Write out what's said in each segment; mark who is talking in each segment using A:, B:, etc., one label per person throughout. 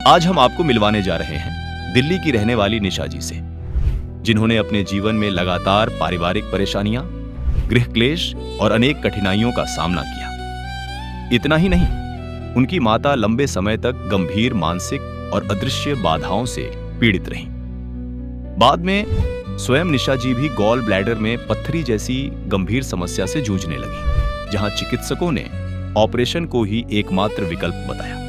A: आज हम आपको मिलवाने जा रहे हैं दिल्ली की रहने वाली निशा जी से, जिन्होंने अपने जीवन में लगातार पारिवारिक परेशानियां, गृह क्लेश और अनेक कठिनाइयों का सामना किया। इतना ही नहीं, उनकी माता लंबे समय तक गंभीर मानसिक और अदृश्य बाधाओं से पीड़ित रहीं। बाद में स्वयं निशा जी भी गॉल ब्लैडर में पत्थरी जैसी गंभीर समस्या से जूझने लगी, जहां चिकित्सकों ने ऑपरेशन को ही एकमात्र विकल्प बताया।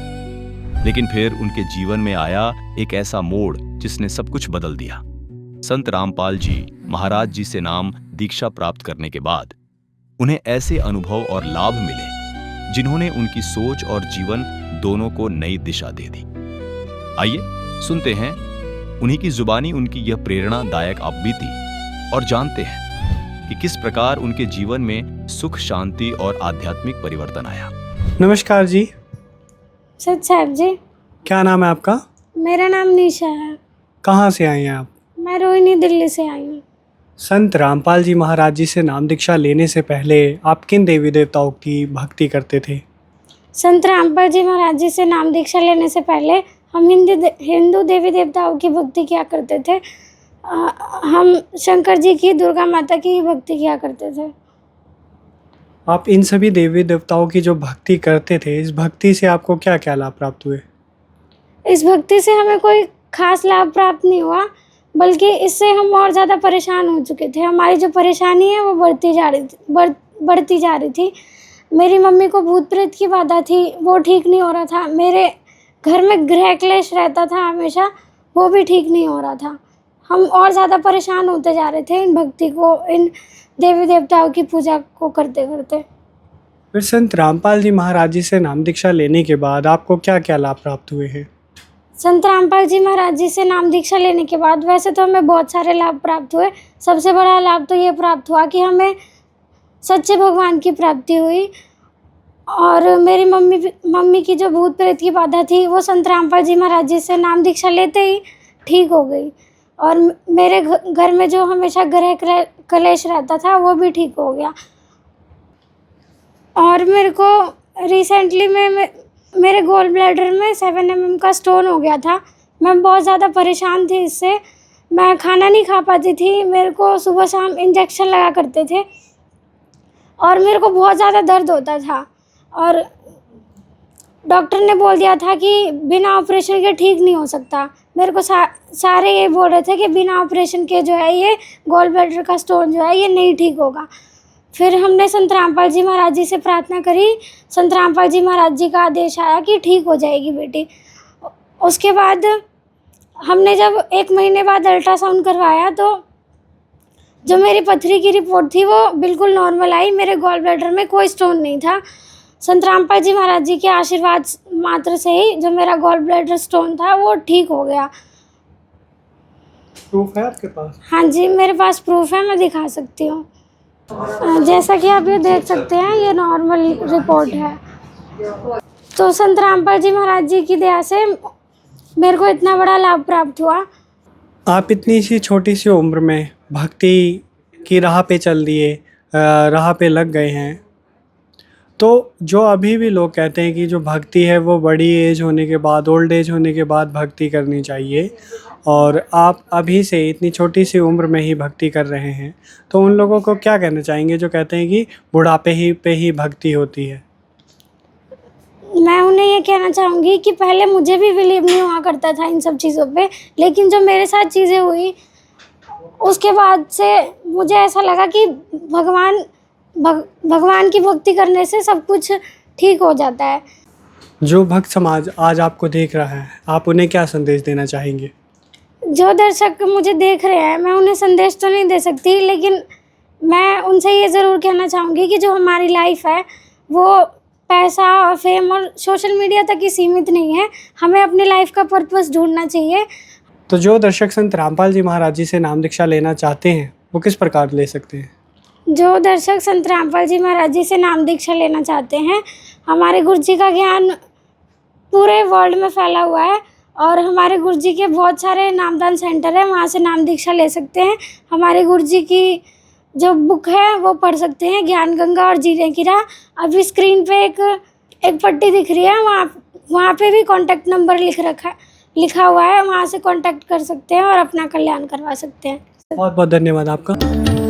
A: लेकिन फिर उनके जीवन में आया एक ऐसा मोड़ जिसने सब कुछ बदल दिया। संत रामपाल जी महाराज जी से नाम दीक्षा प्राप्त करने के बाद उन्हें ऐसे अनुभव और लाभ मिले जिन्होंने उनकी सोच और जीवन दोनों को नई दिशा दे दी। आइए सुनते हैं उन्हीं की जुबानी उनकी यह प्रेरणादायक आपबीती और जानते हैं कि किस प्रकार उनके जीवन में सुख, शांति और आध्यात्मिक परिवर्तन आया।
B: नमस्कार जी।
C: सच साहब जी।
B: क्या नाम है आपका?
C: मेरा नाम निशा है।
B: कहाँ से आई हैं आप?
C: मैं रोहिणी, दिल्ली से आई हूँ।
B: संत रामपाल जी महाराज जी से नाम दीक्षा लेने से पहले आप किन देवी देवताओं की भक्ति करते थे?
C: संत रामपाल जी महाराज जी से नाम दीक्षा लेने से पहले हम हिंदू देवी देवताओं की भक्ति किया करते थे। हम शंकर जी की, दुर्गा माता की भक्ति किया करते थे।
B: आप इन सभी देवी देवताओं की जो भक्ति करते थे, इस भक्ति से आपको क्या क्या लाभ प्राप्त हुए?
C: इस भक्ति से हमें कोई खास लाभ प्राप्त नहीं हुआ, बल्कि इससे हम और ज़्यादा परेशान हो चुके थे। हमारी जो परेशानी है वो बढ़ती जा रही थी। मेरी मम्मी को भूत प्रेत की बाधा थी, वो ठीक नहीं हो रहा था। मेरे घर में गृह क्लेश रहता था हमेशा, वो भी ठीक नहीं हो रहा था। हम और ज़्यादा परेशान होते जा रहे थे इन भक्ति को, इन देवी देवताओं की पूजा को करते करते।
B: फिर संत रामपाल जी महाराज जी से नाम दीक्षा लेने के बाद आपको क्या क्या लाभ प्राप्त हुए हैं?
C: संत रामपाल जी महाराज जी से नाम दीक्षा लेने के बाद वैसे तो हमें बहुत सारे लाभ प्राप्त हुए। सबसे बड़ा लाभ तो ये प्राप्त हुआ कि हमें सच्चे भगवान की प्राप्ति हुई, और मेरी मम्मी की जो भूत प्रेत की बाधा थी वो संत रामपाल जी महाराज जी से नाम दीक्षा लेते ही ठीक हो गई, और मेरे घर में जो हमेशा गृह क्लेश रहता था वो भी ठीक हो गया। और मेरे को रिसेंटली में मेरे गॉल ब्लैडर में 7 mm का स्टोन हो गया था। मैं बहुत ज़्यादा परेशान थी इससे। मैं खाना नहीं खा पाती थी, मेरे को सुबह शाम इंजेक्शन लगा करते थे और मेरे को बहुत ज़्यादा दर्द होता था, और डॉक्टर ने बोल दिया था कि बिना ऑपरेशन के ठीक नहीं हो सकता। मेरे को सारे ये बोल रहे थे कि बिना ऑपरेशन के जो है ये गॉल ब्लैडर का स्टोन जो है ये नहीं ठीक होगा। फिर हमने संत रामपाल जी महाराज जी से प्रार्थना करी। संत रामपाल जी महाराज जी का आदेश आया कि ठीक हो जाएगी बेटी। उसके बाद हमने जब 1 महीने बाद अल्ट्रासाउंड करवाया तो जो मेरी पथरी की रिपोर्ट थी वो बिल्कुल नॉर्मल आई। मेरे गॉल ब्लैडर में कोई स्टोन नहीं था। संत रामपाल जी महाराज जी के आशीर्वाद मात्र से ही जो मेरा गॉल ब्लैडर स्टोन था वो ठीक हो गया।
B: प्रूफ है आपके पास?
C: हाँ जी, मेरे पास प्रूफ है, मैं दिखा सकती हूँ। जैसा कि आप ये देख सकते हैं, ये नॉर्मल रिपोर्ट है। तो संत रामपाल जी महाराज जी की दया से मेरे को इतना बड़ा लाभ प्राप्त हुआ।
B: आप इतनी सी छोटी सी उम्र में भक्ति की राह पे चल दिए, राह पे लग गए हैं। तो जो अभी भी लोग कहते हैं कि जो भक्ति है वो बड़ी एज होने के बाद, ओल्ड एज होने के बाद भक्ति करनी चाहिए, और आप अभी से इतनी छोटी सी उम्र में ही भक्ति कर रहे हैं, तो उन लोगों को क्या कहना चाहेंगे जो कहते हैं कि बुढ़ापे पे ही भक्ति होती है?
C: मैं उन्हें ये कहना चाहूँगी कि पहले मुझे भी बिलीव नहीं हुआ करता था इन सब चीज़ों पे, लेकिन जो मेरे साथ चीज़ें हुई उसके बाद से मुझे ऐसा लगा कि भगवान की भक्ति करने से सब कुछ ठीक हो जाता है।
B: जो भक्त समाज आज आपको देख रहा है, आप उन्हें क्या संदेश देना चाहेंगे?
C: जो दर्शक मुझे देख रहे हैं, मैं उन्हें संदेश तो नहीं दे सकती, लेकिन मैं उनसे ये ज़रूर कहना चाहूँगी कि जो हमारी लाइफ है वो पैसा और फेम और सोशल मीडिया तक ही सीमित नहीं है। हमें अपनी लाइफ का पर्पस ढूंढना चाहिए।
B: तो जो दर्शक संत रामपाल जी महाराज जी से नाम दीक्षा लेना चाहते हैं वो किस प्रकार ले सकते हैं?
C: जो दर्शक संत रामपाल जी महाराज जी से नाम दीक्षा लेना चाहते हैं, हमारे गुरु जी का ज्ञान पूरे वर्ल्ड में फैला हुआ है, और हमारे गुरु जी के बहुत सारे नामदान सेंटर है, वहाँ से नाम दीक्षा ले सकते हैं। हमारे गुरु जी की जो बुक है वो पढ़ सकते हैं, ज्ञान गंगा और जीने की राह। अभी स्क्रीन पे एक पट्टी दिख रही है, वहाँ पे भी कॉन्टैक्ट नंबर लिखा हुआ है, वहाँ से कॉन्टैक्ट कर सकते हैं और अपना कल्याण करवा सकते हैं।
B: बहुत बहुत धन्यवाद आपका।